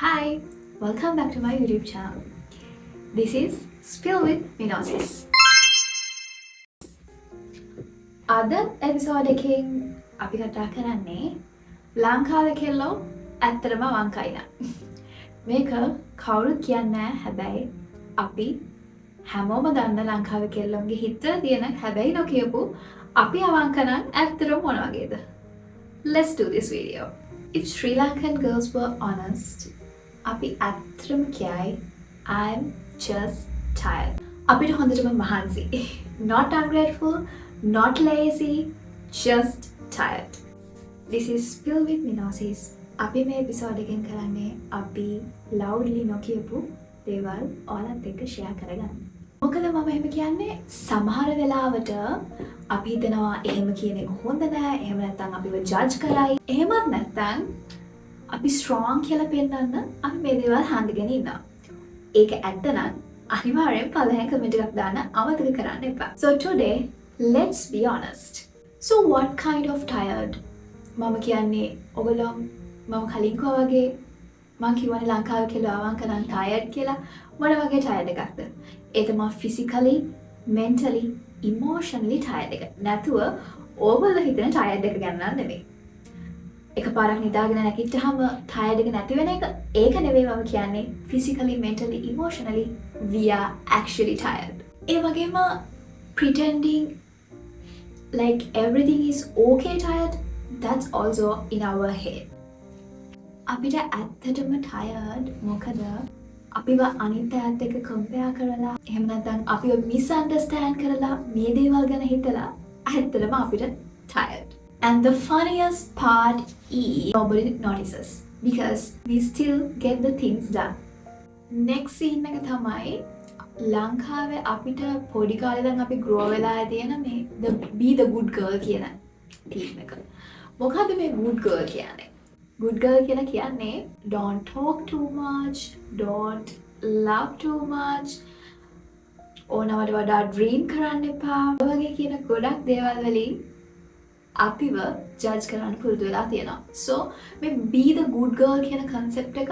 Hi, welcome back to my YouTube channel. This is Spill with Minosis. අද episode එකකින් අපි කතා කරන්නේ ලංකාවේ කෙල්ලෝ ඇත්තටම අවංකයි නා. මේක කවුරුත් කියන්නේ නැහැ. හැබැයි අපි හැමෝම දන්න ලංකාවේ කෙල්ලොන්ගේ හිතේ තියෙන හැබැයි නොකියපු අපි අවංක නම් ඇත්තටම මොන වගේද? Let's do this video. If Sri Lankan girls were honest, අපි ඇත්තටම කියයි I'm just tired. අපිට හොඳටම මහන්සි. Not ungrateful, not lazy, just tired. This is Spill with Minosis. අපි මේ එපිසෝඩ් එකෙන් කරන්නේ අපි loudly නොකියපු දේවල් ඔයාලත් එක්ක share කරගන්න. මොකද මම එහෙම කියන්නේ සමහර වෙලාවට අපි හිතනවා එහෙම කියන එක හොඳ නෑ. එහෙම නැත්නම් අපිව judge කරයි. එහෙමත් නැත්නම් අපි ස්ට්‍රෝං කියලා පෙන්නන්න අපි මේ දේවල් හඳගෙන ඉන්නවා. ඒක ඇත්ත නම් අනිවාර්යෙන් පළවෙනි කමෙන්ට් එකක් දාන්න අමතක කරන්න එපා. So today let's be honest. So what kind of tired? මම කියන්නේ ඔයගොල්ලෝ මම කලින් කිව්වා වගේ මම කියවනේ ලංකාවේ කියලා අවංක නම් tired කියලා. මොන වගේ tired එකක්ද? ඒ තමයි physically, mentally, emotionally tired එක. නැතුව ඕගොල්ලෝ හිතන tired එක ගැන නෙමෙයි. එකපාරක් නිදාගෙන නැගිට්ටාම tired එක නැති වෙන එක ඒක නෙවෙයි මම කියන්නේ physically mentally emotionally we are actually tired. ඒ වගේම pretending like everything is okay tired, that's also in our head. අපිට ඇත්තටම tired මොකද අපිව අනිත් අයත් එක්ක compare කරලා එහෙම නැත්නම් අපිව misunderstand කරලා මේ දේවල් ගැන හිතලා ඇත්තටම අපිට tired. And the funniest part is nobody notices because we still get the things done. Next scene එක තමයි ලංකාවේ අපිට පොඩි කාලේ ඉඳන් අපි grow වෙලා තියෙන මේ be the good girl කියන team එක. මොකද්ද මේ good girl කියන්නේ? Good girl කියලා කියන්නේ don't talk too much, don't love too much, ඕනවට වඩා dream කරන්න එපා. ඔය වගේ කියන ගොඩක් දේවල් වලින් අපිව ජජ් කරන්න පුරුදු වෙලා තියෙනවා. So මේ be the good girl කියන concept එක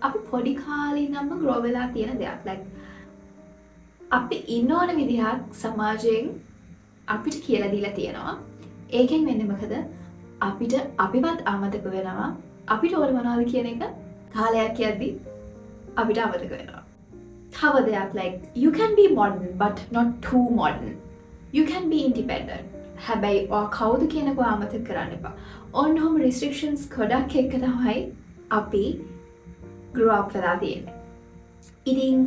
අපි පොඩි කාලේ ඉඳන්ම grow වෙලා තියෙන දෙයක්. Like අපි ඉන්න ඕන විදිහක් සමාජයෙන් අපිට කියලා දීලා තියෙනවා. ඒකෙන් වෙන්නේ මොකද? අපිට අපිවත් අමතක වෙනවා. අපිට ඕන මොනවද කියන එක කාලයක් යද්දි අපිට අමතක වෙනවා. තව දෙයක් like you can be modern but not too modern. You can be independent. හැබැයි ඔයා කවුද කියනක අමතක කරන්න එපා. ඔන්නෝම restrictions ගොඩක් එක්ක තමයි අපි grow up වෙලා තියෙන්නේ. ඉතින්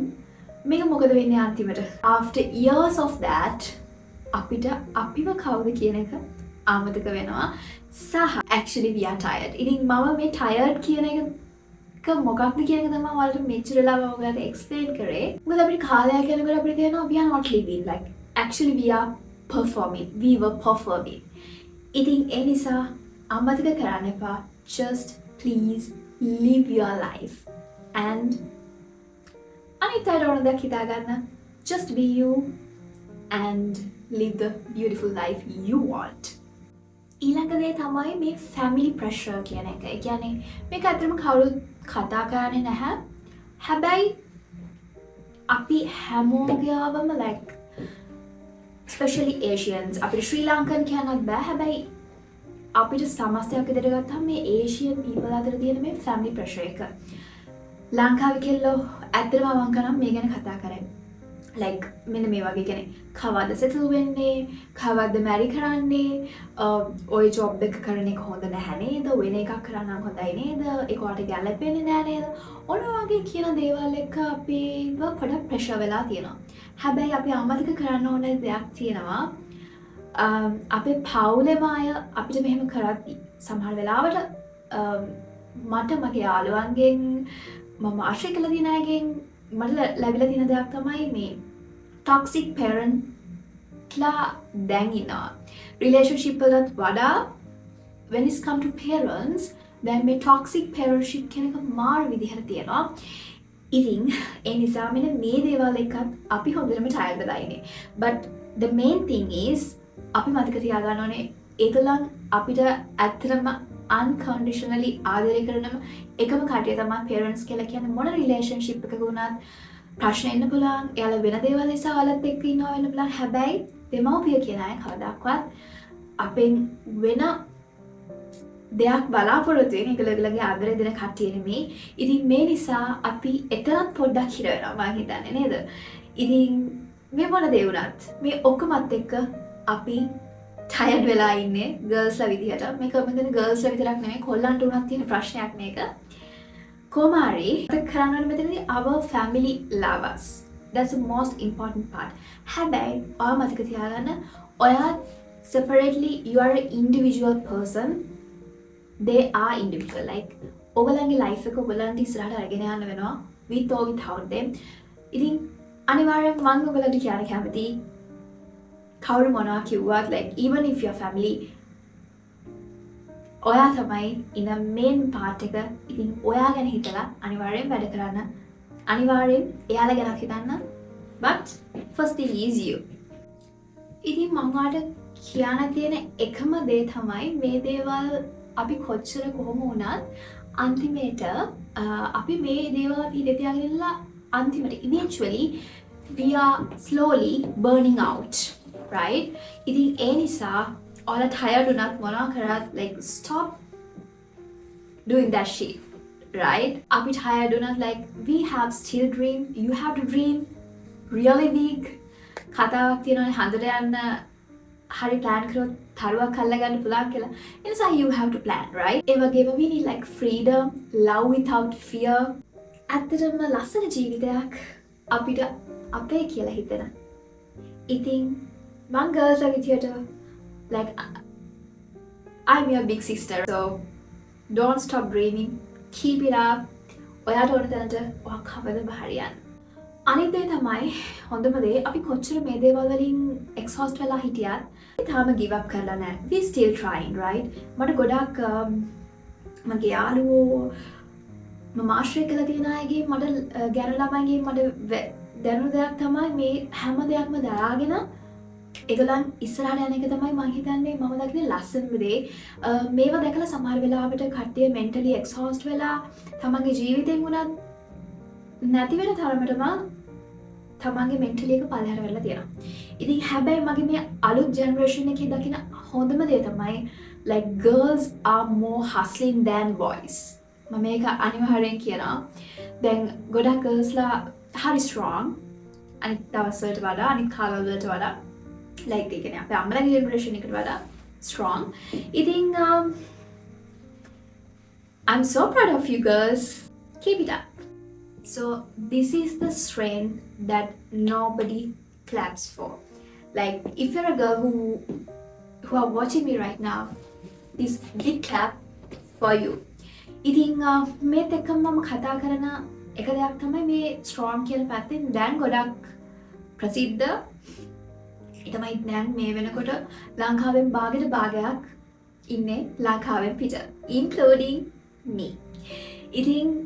මේක මොකද වෙන්නේ අන්තිමට? After years of that අපිට අපිව කවුද කියන එක අමතක වෙනවා. සහ actually we are tired. ඉතින් මම මේ tired කියන එක මොකක්ද කියන එක තමයි ඔයාලට මෙච්චර වෙලා මම ඔයාලට explain කරේ. මොකද අපිට කාලයක් යනකොට අපිට තේරෙනවා we are not living, like actually we are performing. We were performing. ඉතින් ඒ නිසා අමතක කරන්න එපා. Just please live your life. And අනිත් අයට ඕන දෙයක් හිතාගන්න. Just be you and live the beautiful life you want. ඊළඟ දේ තමයි මේ family pressure කියන එක. ඒ කියන්නේ මේක අතරම කවුරුත් කතා කරන්නේ නැහැ. හැබැයි අපි හැමෝගේවම like especially Asians අපිට ශ්‍රී ලංකන් කියන්නත් බෑ. හැබැයි අපිට සමස්තයක් විදිහට ගත්තාම මේ Asian people අතර තියෙන මේ family pressure එක ලංකාවේ කෙල්ලෝ ඇත්තටම අවංක නම් මේ ගැන කතා කරන්නේ. like මෙන්න මේ වගේ කියන්නේ කවද්ද settle වෙන්නේ, කවද්ද marry කරන්නේ, ඔය job එක කරන එක හොඳ නැහැ නේද, වෙන එකක් කරන්න හොඳයි නේද, ඒක ඔයාලට ගැලපෙන්නේ නැහැ නේද, ඔන්න වගේ කියන දේවල් එක අපිව පොඩක් pressure වෙලා තියෙනවා. හැබැයි අපි අමතක කරන්න ඕන දෙයක් තියෙනවා. අපේ පවුලේම අය අපිට මෙහෙම කරද්දි සමහර වෙලාවට මට මගේ යාළුවන්ගෙන් මම ආශ්‍රය කළ තියෙන අයගෙන් මට ලැබිලා තියෙන දෙයක් තමයි මේ toxic parentලා දැන් ඉන්නවා. relationship වලට වඩා when it's come to parents then මේ toxic parentship කියන එක මාර විදිහට තියෙනවා. ඉතින් ඒ නිසා මෙන්න මේ දේවල් එකත් අපි හොඳටම tired වෙලා ඉන්නේ. But the main thing is අපි මතක තියාගන්න ඕනේ ඒගොල්ලන් අපිට ඇත්තටම unconditionally ආදරය කරනම එකම කට්ටිය තමයි parents කියලා කියන්නේ. මොන relationship එකක වුණත් ප්‍රශ්න එන්න පුළුවන්. එයාලා වෙන දේවල් නිසා ඔයාලත් එක්ක ඉන්නවා වෙන්න පුළුවන්. හැබැයි දෙමව්පිය කියන අය කවදාවත් අපෙන් වෙන දෙයක් බලාපොරොත්තු වෙන ඒගොල්ලෝගේ ආදරය දෙන කට්ටිය නෙමෙයි. ඉතින් මේ නිසා අපි එතරම් පොඩ්ඩක් හිර වෙනවා මම හිතන්නේ නේද? ඉතින් මේ මොන දේ වුණත් මේ ඔක්කොමත් එක්ක අපි ටයර්ඩ් වෙලා ඉන්නේ ගර්ල්ස්ලා විදිහට. මේක මෙතන ගර්ල්ස්ලා විතරක් නෙමෙයි කොල්ලන්ට උනත් තියෙන ප්‍රශ්නයක් මේක. කොමාරි කරන්න ඕනේ මෙතනදී our family love us. That's the most important part. හැබැයි ඔයා මතක තියාගන්න ඔයා separately you are an individual person. They are individual. Like ඔයගලන්ගේ life එක ඔයගලන්ට ඉස්සරහට අරගෙන යන්න වෙනවා with or without them. ඉතින් අනිවාර්යෙන් මම ඔයගලන්ට කියන්න කැමතියි කවුරු මොනවා කිව්වත් like even if your family ඔයා තමයි in a main part එක. ඉතින් ඔයා ගැන හිතලා අනිවාර්යෙන් වැඩ කරන්න. අනිවාර්යෙන් එයාලා ගැන හිතන්න. But first thing is you. ඉතින් මම ඔයාලට කියන්න තියෙන එකම දේ තමයි මේ දේවල් අපි කොච්චර කොහොම වුණත් අන්තිමේට අපි මේ දේවල් අපි හිතේ තියාගෙන ඉඳලා අන්තිමට eventually we are slowly burning out, right? ඉතින් ඒ නිසා ඔයාලා tired වුණත් මොනවා කරත් like stop doing that shit, right? අපි tired වුණත් like we have still dream, you have to dream really big. කතාවක් තියෙනවානේ හන්දට යන්න හරි plan කරොත් තරුවක් අල්ලගන්න පුළුවන් කියලා. ඒ නිසා you have to plan, right? ඒ වගේම we need like freedom, love without fear. ඇත්තටම ලස්සන ජීවිතයක් අපිට අපේ කියලා හිතන. ඉතින් මං girls විදියට like I'm your big sister. So don't stop dreaming. Keep it up. ඔයාට ඕන තැනට ඔයා කවදම හරියන්න. අනිත් දේ තමයි හොඳම දේ අපි කොච්චර මේ දේවල් වලින් exhaust වෙලා හිටියත් තාම give up කරලා නැහැ. We still trying, right? මට ගොඩක් මගේ යාළුවෝ මම ආශ්‍රය කළ තියෙන අයගේ මට ගැන ළමයිගේ මට දැනුණු දෙයක් තමයි මේ හැම දෙයක්ම දරාගෙන ඒගොල්ලන් ඉස්සරහට යන එක තමයි මම හිතන්නේ මම දකින ලස්සනම දේ. මේවා දැකලා සමහර වෙලාවට කට්ටිය mentally exhaust වෙලා තමන්ගේ ජීවිතෙන් උනත් නැති වෙන තරමටම තමන්ගේ mentally එක පල්ලෙහාට වෙලා තියෙනවා. ඉතින් හැබැයි මගේ මේ අලුත් generation එකේ දකින හොඳම දේ තමයි like girls are more hustling than boys. මම මේක අනිවාර්යෙන් කියනවා. දැන් ගොඩක් girlsලා හරි strong අනිත් දවස් වලට වඩා අනිත් කාලවල වලට වඩා like ඒ කියන්නේ අපේ අම්මලාගේ generation එකට වඩා strong. ඉතින් I'm so proud of you girls. Keep it up. So this is the strength that nobody claps for. Like if you're a girl who are watching me right now, this big clap for you. ඉතින් මේත් එක්කම මම කතා කරන එක දෙයක් තමයි මේ strong කියන පැත්තෙන් දැන් ගොඩක් ප්‍රසිද්ධ. ඒ තමයි දැන් මේ වෙනකොට ලංකාවෙන් භාගයට භාගයක් ඉන්නේ ලංකාවෙන් පිට, including me. ඉතින්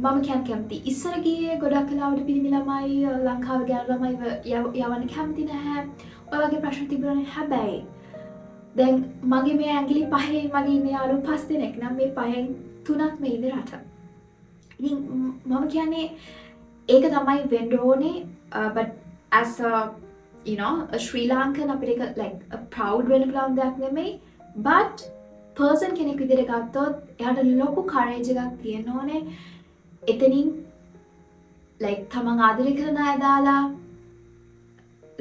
මම කැමති ඉස්සර ගියේ ගොඩක් වෙලාවට පිරිමි ළමයි ලංකාවේ ගෑනු ළමයි යවන්න කැමති නැහැ. ඔය වගේ ප්‍රශ්න තිබුණානේ. හැබැයි දැන් මගේ මේ ඇඟිලි පහේ මගේ ඉන්නේ යාළුවෝ 5 දෙනෙක් නම් මේ පහෙන් 3ක් මේ ඉන්නේ රට. ඉතින් මම කියන්නේ ඒක තමයි වෙන්න ඕනේ. But as a you know a Sri Lankan අපිට like a proud වෙන්න පුළුවන් දෙයක් නෙමෙයි. But person කෙනෙක් විදිහට ගත්තොත් එයාට ලොකු courage එකක් තියෙන්න ඕනේ. එතනින් like තමන් ආදරය කරන අය දාලා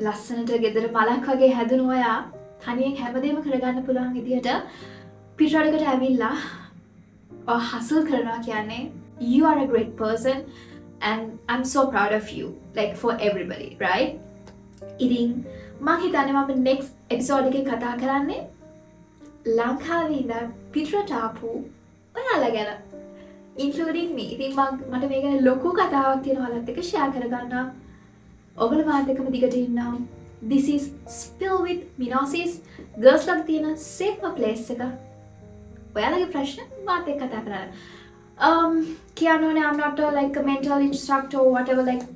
ලස්සනට ගෙදර මලක් වගේ හැදුණු ඔයා තනියෙන් හැමදේම කරගන්න පුළුවන් විදිහට පිටරටකට ඇවිල්ලා hustle කරනවා කියන්නේ you are a great person and I'm so proud of you like for everybody, right? ඉතින් මම හිතන්නේ මම next episode එකේ කතා කරන්නේ ලංකාවේ ඉඳන් පිටරට ආපු ඔයාලා ගැන, including me. ඉතින් මට මේක ලොකු කතාවක් තියෙනවා ඔයාලත් එක්ක share කරගන්න. ඔයගොල්ලෝ මාත් එක්කම දිගට ඉන්නවා. This is Spill with Minosis. Girls ලා තියෙන safe place එක. ඔයාලගේ ප්‍රශ්න මාත් එක්ක කතා කරන්න. කියන්න ඕනේ I'm not like a mental instructor or whatever like,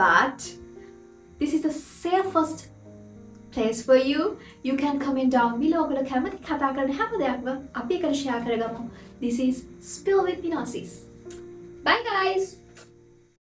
but this is the safest place for you. You can comment down below ඔයගොල්ලෝ කැමති කතා කරන හැම දෙයක්ම අපි එකට share කරගමු. This is Spill with Pinosis. Bye guys.